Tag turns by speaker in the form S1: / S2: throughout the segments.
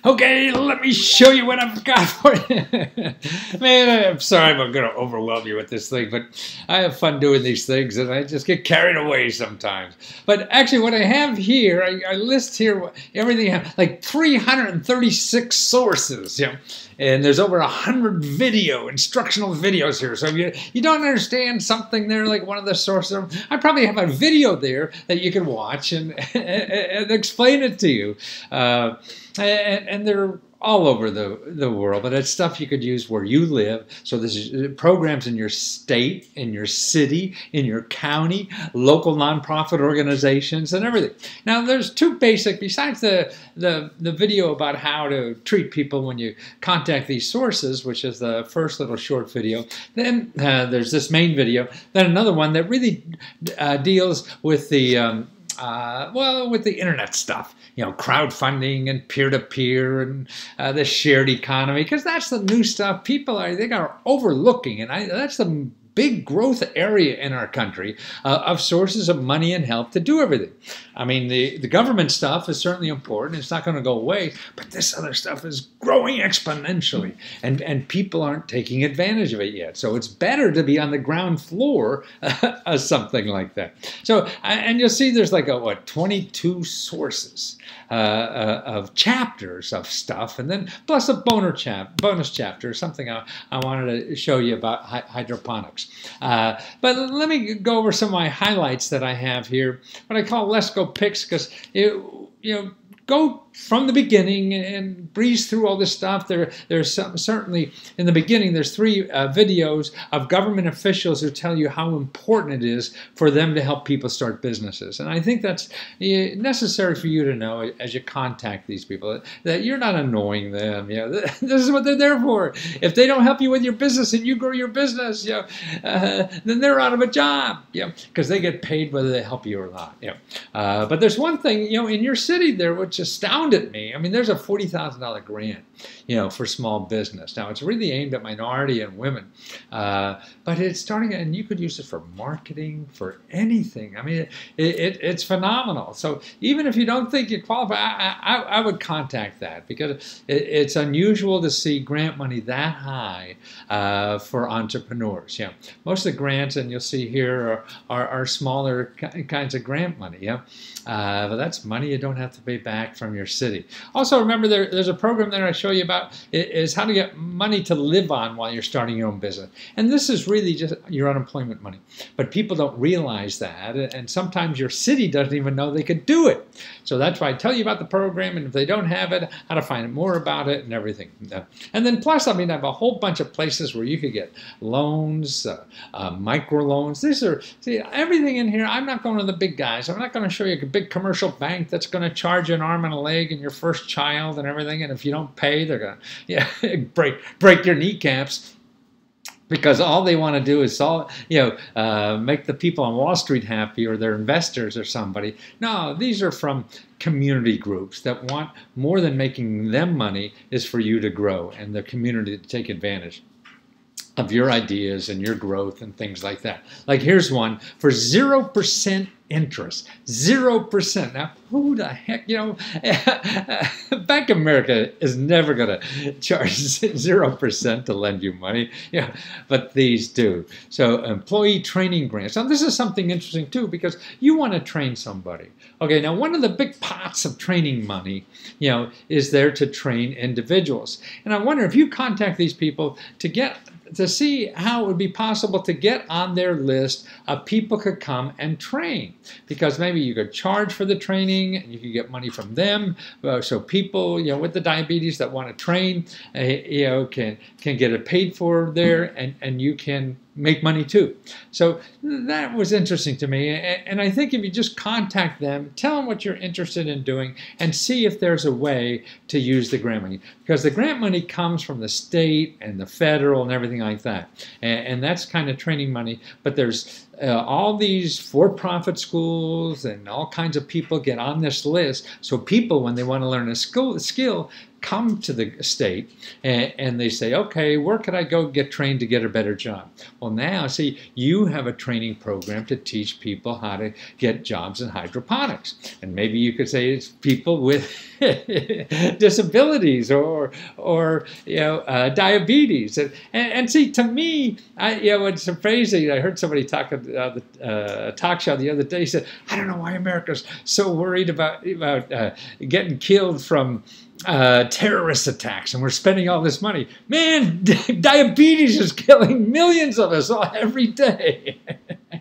S1: Okay, let me show you what I've got for you. Man, I'm sorry I'm going to overwhelm you with this thing, but I have fun doing these things and I just get carried away sometimes. But actually what I have here, I list here everything, like 336 sources, you know, and there's over 100 instructional videos here. So if you don't understand something there, like one of the sources, I probably have a video there that you can watch and explain it to you. And they're all over the world, but it's stuff you could use where you live. So this is programs in your state, in your city, in your county, local nonprofit organizations, and everything. Now, there's two basic, besides the video about how to treat people when you contact these sources, which is the first little short video. Then there's this main video. Then another one that really deals with the with the internet stuff, you know, crowdfunding and peer-to-peer and the shared economy, because that's the new stuff people are overlooking, and that's the big growth area in our country of sources of money and help to do everything. I mean, the government stuff is certainly important. It's not going to go away, but this other stuff is growing exponentially, and people aren't taking advantage of it yet. So it's better to be on the ground floor of something like that. So, and you'll see there's like 22 sources of chapters of stuff, and then plus a bonus chapter, something I wanted to show you about hydroponics. But let me go over some of my highlights that I have here, what I call Let's Go Picks, because you know, go from the beginning and breeze through all this stuff. There's certainly in the beginning, there's 3 videos of government officials who tell you how important it is for them to help people start businesses. And I think that's necessary for you to know as you contact these people, that you're not annoying them. You know, this is what they're there for. If they don't help you with your business and you grow your business, you know, then they're out of a job, you know, because they get paid whether they help you or not. You know. But there's one thing, you know, in your city there, which astounded me. I mean, there's a $40,000 grant, you know, for small business. Now, it's really aimed at minority and women, but it's starting, and you could use it for marketing, for anything. I mean, it's phenomenal. So even if you don't think you qualify, I would contact that, because it's unusual to see grant money that high for entrepreneurs. Yeah, most of the grants, and you'll see here, are smaller kinds of grant money. Yeah, but that's money you don't have to pay back from your city. Also, remember there's a program there I show you about is how to get money to live on while you're starting your own business. And this is really just your unemployment money. But people don't realize that, and sometimes your city doesn't even know they could do it. So that's why I tell you about the program, and if they don't have it, how to find out more about it and everything. And then plus, I mean, I have a whole bunch of places where you could get loans, microloans. See, everything in here. I'm not going to the big guys. I'm not going to show you a big commercial bank that's going to charge you an arm and a leg and your first child and everything, and if you don't pay, they're going to break your kneecaps, because all they want to do is make the people on Wall Street happy, or their investors or somebody. No, these are from community groups that want more than making them money, is for you to grow and the community to take advantage of your ideas and your growth and things like that. Like here's one for 0% interest. 0%. Now, who the heck, you know, Bank of America is never going to charge 0% to lend you money, yeah, but these do. So employee training grants. Now, this is something interesting too, because you want to train somebody. Okay, now one of the big pots of training money, you know, is there to train individuals. And I wonder if you contact these people to see how it would be possible to get on their list of people could come and train, because maybe you could charge for the training and you could get money from them. So people, you know, with the diabetes that want to train, you know, can get it paid for there, and you can make money too. So that was interesting to me, and I think if you just contact them, tell them what you're interested in doing, and see if there's a way to use the grant money, because the grant money comes from the state and the federal and everything like that, and that's kind of training money. But there's all these for-profit schools and all kinds of people get on this list, so people, when they want to learn a skill come to the state and they say, okay, where could I go get trained to get a better job? Well, now, see, you have a training program to teach people how to get jobs in hydroponics. And maybe you could say it's people with disabilities or diabetes. And see, to me, it's amazing. I heard somebody talk on the talk show the other day. He said, I don't know why America's so worried about getting killed from terrorist attacks, and we're spending all this money. Man, diabetes is killing millions of us every day.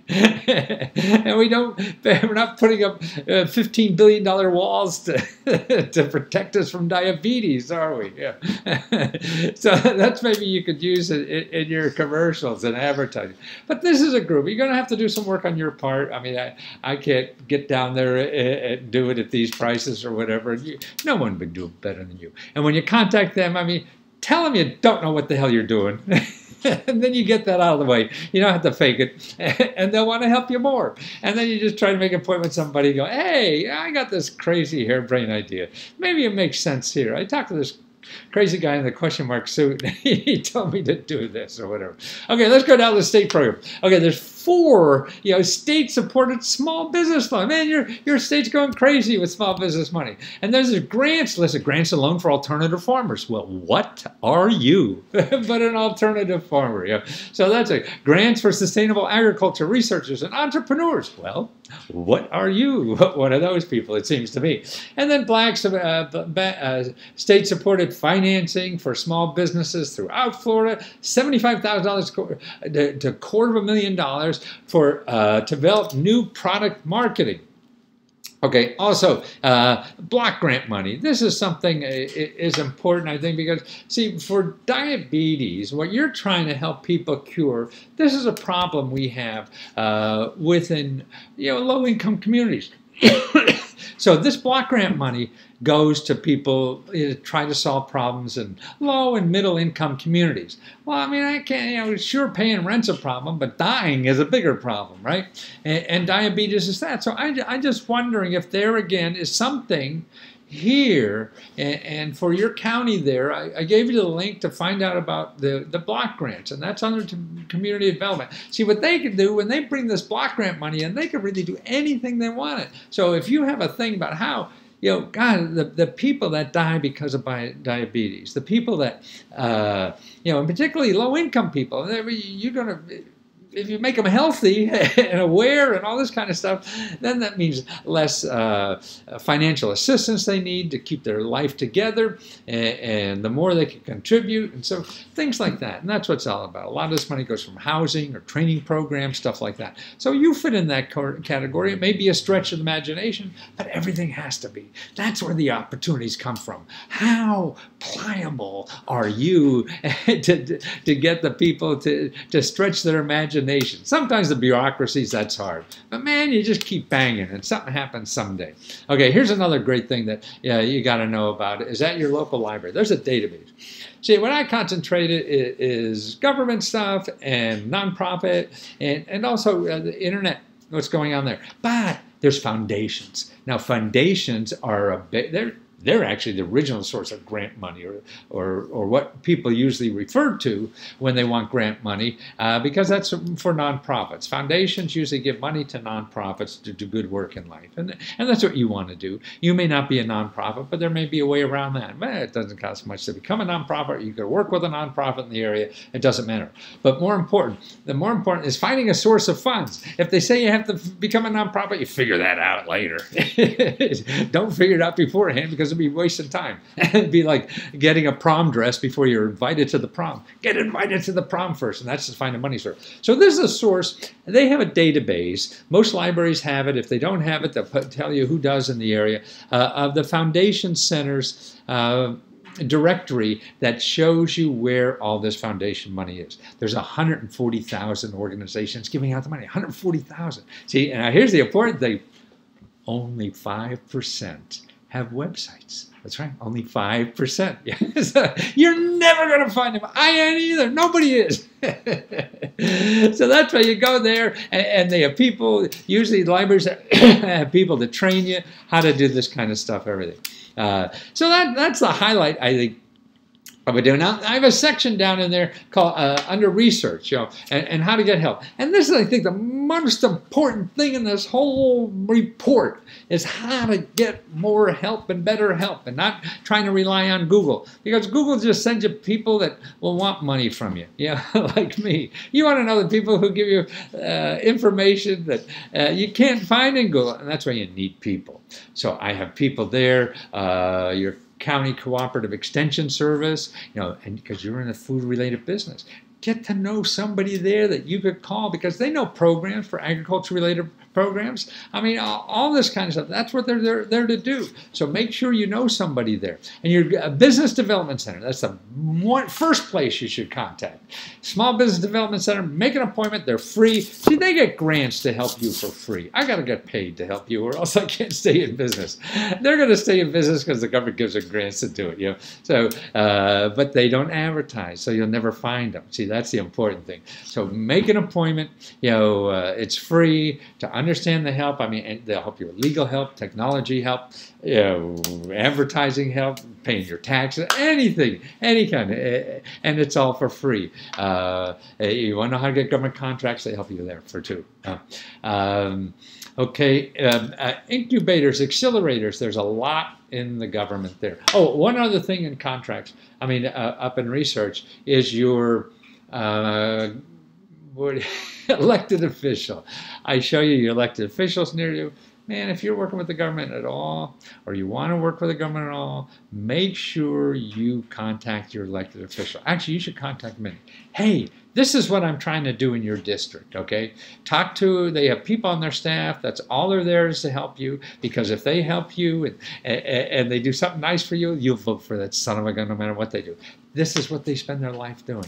S1: And we're not putting up $15 billion walls to protect us from diabetes, are we? Yeah. So that's maybe you could use it in your commercials and advertising. But this is a group. You're going to have to do some work on your part. I mean, I can't get down there and do it at these prices or whatever. No one would do it better than you. And when you contact them, I mean, tell them you don't know what the hell you're doing. And then you get that out of the way. You don't have to fake it. And they'll want to help you more. And then you just try to make an appointment with somebody and go, hey, I got this crazy harebrained idea. Maybe it makes sense here. I talked to this crazy guy in the question mark suit. He told me to do this or whatever. Okay, let's go down to the state program. Okay, there's 4 state-supported small business loan. Man, your state's going crazy with small business money. And there's a grants list of grants and loan for alternative farmers. Well, what are you but an alternative farmer? Yeah. So that's it. Grants for sustainable agriculture researchers and entrepreneurs. Well, what are you? One of those people, it seems to me. And then state-supported financing for small businesses throughout Florida, $75,000 to $250,000 for to develop new product marketing. Okay, also, block grant money. This is something is important, I think, because, see, for diabetes, what you're trying to help people cure, this is a problem we have within, low-income communities. So this block grant money goes to people trying to solve problems in low and middle income communities. Well, I mean, I can't, sure, paying rent's a problem, but dying is a bigger problem, right? And diabetes is that. So I'm just wondering if there again is something here, and for your county there, I gave you the link to find out about the block grants, and that's under community development. See, what they can do when they bring this block grant money in, they can really do anything they want it. So if you have a thing about how, God, the people that die because of diabetes, the people that, and particularly low-income people, you're going to, if you make them healthy and aware and all this kind of stuff, then that means less financial assistance they need to keep their life together, and the more they can contribute, and so things like that. And that's what it's all about. A lot of this money goes from housing or training programs, stuff like that. So you fit in that category. It may be a stretch of the imagination, but everything has to be. That's where the opportunities come from. How pliable are you to get the people to stretch their imagination? Sometimes the bureaucracies, that's hard. But man, you just keep banging and something happens someday. Okay, here's another great thing that you got to know about is at your local library. There's a database. See, what I concentrated is government stuff and nonprofit and also the internet, what's going on there. But there's foundations. Now, foundations are they're actually the original source of grant money, or what people usually refer to when they want grant money, because that's for nonprofits. Foundations usually give money to nonprofits to do good work in life, and that's what you want to do. You may not be a nonprofit, but there may be a way around that. It doesn't cost much to become a nonprofit. You could work with a nonprofit in the area. It doesn't matter. But the more important is finding a source of funds. If they say you have to become a nonprofit, you figure that out later. Don't figure it out beforehand, because it'd be wasting time. It'd be like getting a prom dress before you're invited to the prom. Get invited to the prom first, and that's to find a money source. So this is a source. They have a database. Most libraries have it. If they don't have it, they'll tell you who does in the area, of the foundation centers directory that shows you where all this foundation money is. There's 140,000 organizations giving out the money. 140,000. See, and here's the important thing. Only 5% have websites. That's right, only 5%. Yes. You're never going to find them. I ain't either. Nobody is. So that's why you go there, and they have people, usually libraries have people to train you how to do this kind of stuff, everything. So that's the highlight, I think, of it. Now, I have a section down in there called under research, and how to get help. And this is, I think, the most important thing in this whole report is how to get more help and better help, and not trying to rely on Google, because Google just sends you people that will want money from you, like me. You want to know the people who give you information that you can't find in Google, and that's why you need people. So I have people there, your county cooperative extension service, and because you're in a food-related business, get to know somebody there that you could call, because they know programs for agriculture-related programs. I mean, all this kind of stuff. That's what they're there to do. So make sure you know somebody there. And your business development center, that's the first place you should contact. Small Business Development Center, make an appointment. They're free. See, they get grants to help you for free. I got to get paid to help you, or else I can't stay in business. They're going to stay in business because the government gives them grants to do it. So, but they don't advertise, so you'll never find them. See, that's the important thing. So make an appointment. It's free to understand the help. I mean, and they'll help you with legal help, technology help, advertising help, paying your taxes, anything, any kind of, and it's all for free. You want to know how to get government contracts? They help you there for too. Incubators, accelerators. There's a lot in the government there. Oh, one other thing in contracts. I mean, up in research is your elected official. I show you your elected officials near you. Man, if you're working with the government at all, or you want to work with the government at all, make sure you contact your elected official. Actually, you should contact me. Hey, this is what I'm trying to do in your district, okay? They have people on their staff. That's all they're there is to help you, because if they help you and they do something nice for you, you'll vote for that son of a gun no matter what they do. This is what they spend their life doing,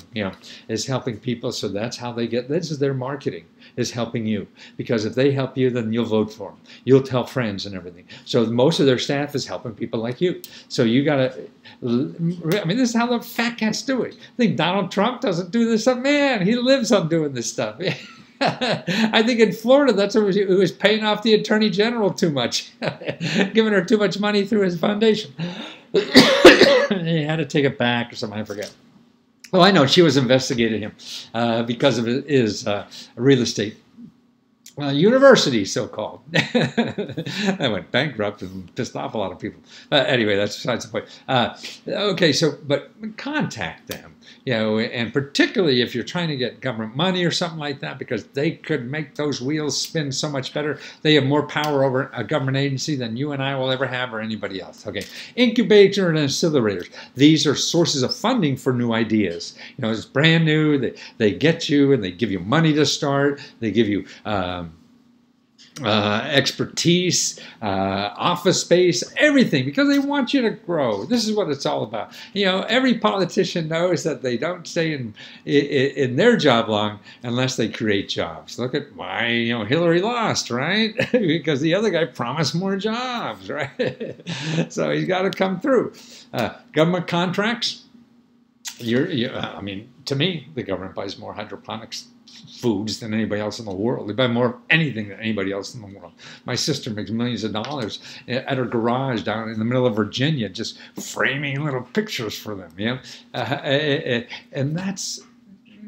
S1: is helping people. So that's how they get, this is their marketing, is helping you. Because if they help you, then you'll vote for them. You'll tell friends and everything. So most of their staff is helping people like you. So you got to, I mean, this is how the fat cats do it. I think Donald Trump doesn't do this stuff. Man, he lives on doing this stuff. I think in Florida, that's who was paying off the Attorney General too much, giving her too much money through his foundation. He had to take it back or something, I forget. Oh, I know, she was investigating him because of his real estate university, so-called. I went bankrupt and pissed off a lot of people. Anyway, that's besides the point. Okay, so, but contact them, and particularly if you're trying to get government money or something like that, because they could make those wheels spin so much better. They have more power over a government agency than you and I will ever have, or anybody else. Okay, incubator and accelerators. These are sources of funding for new ideas. It's brand new. They get you and they give you money to start. They give you expertise, office space, everything, because they want you to grow. This is what it's all about. Every politician knows that they don't stay in their job long unless they create jobs. Look at why Hillary lost, right? Because the other guy promised more jobs, right? So he's got to come through. Government contracts. I mean, to me, the government buys more hydroponics foods than anybody else in the world. They buy more of anything than anybody else in the world. My sister makes millions of dollars at her garage down in the middle of Virginia, just framing little pictures for them. And that's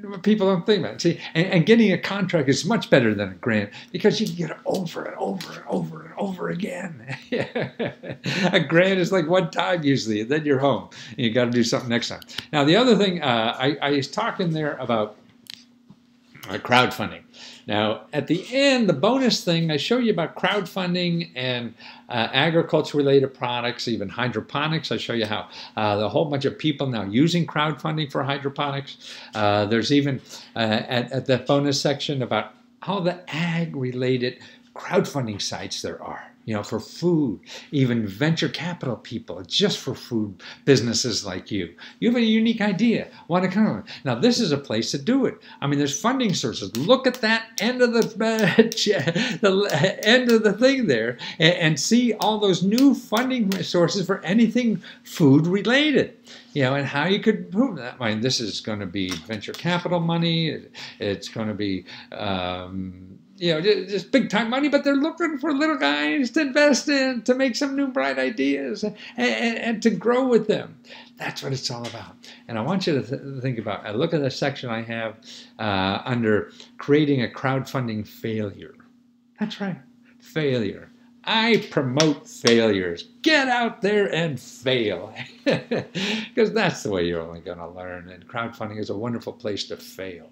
S1: what people don't think about. See, and getting a contract is much better than a grant, because you can get it over and over and over and over again. A grant is like one time usually, and then you're home. And you got to do something next time. Now, the other thing, I was talking there about crowdfunding. Now, at the end, the bonus thing, I show you about crowdfunding and agriculture-related products, even hydroponics. I show you how a whole bunch of people now using crowdfunding for hydroponics. There's even at that bonus section about all the ag-related crowdfunding sites there are. For food, even venture capital people, just for food businesses like you. You have a unique idea, want to come. Now, this is a place to do it. I mean, there's funding sources. Look at that end of the end of the thing there, and see all those new funding sources for anything food related. And how you could prove that. I mean, this is going to be venture capital money. It's going to be just big time money, but they're looking for little guys to invest in, to make some new bright ideas and to grow with them. That's what it's all about. And I want you to think about, look at the section I have under creating a crowdfunding failure. That's right, failure. I promote failures. Get out there and fail. Because that's the way you're only going to learn. And crowdfunding is a wonderful place to fail.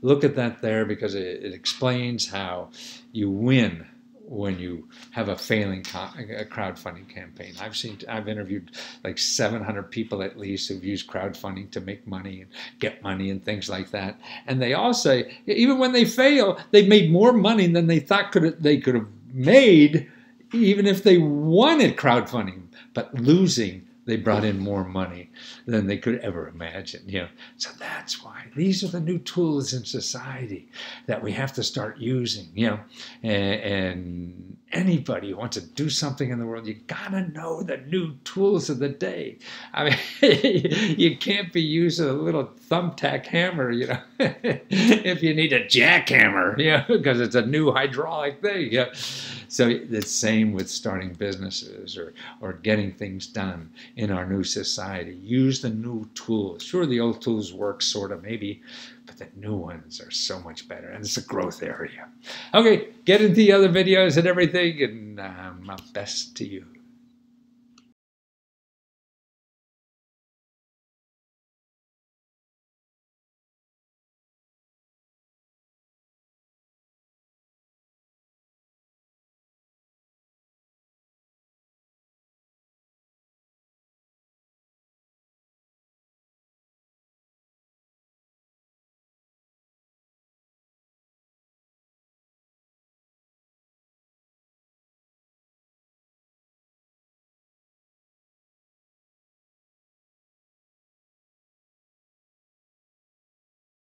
S1: Look at that there, because it explains how you win when you have a failing crowdfunding campaign. I've interviewed like 700 people at least who've used crowdfunding to make money and get money and things like that. And they all say, even when they fail, they've made more money than they thought they could have made, even if they won at crowdfunding. But losing, they brought in more money than they could ever imagine. So that's why these are the new tools in society that we have to start using. And anybody who wants to do something in the world, you gotta know the new tools of the day. I mean, you can't be using a little thumbtack hammer, if you need a jackhammer, because it's a new hydraulic thing. So the same with starting businesses or getting things done in our new society. Use the new tools. Sure, the old tools work sort of maybe, but the new ones are so much better, and it's a growth area. Okay, get into the other videos and everything, and my best to you.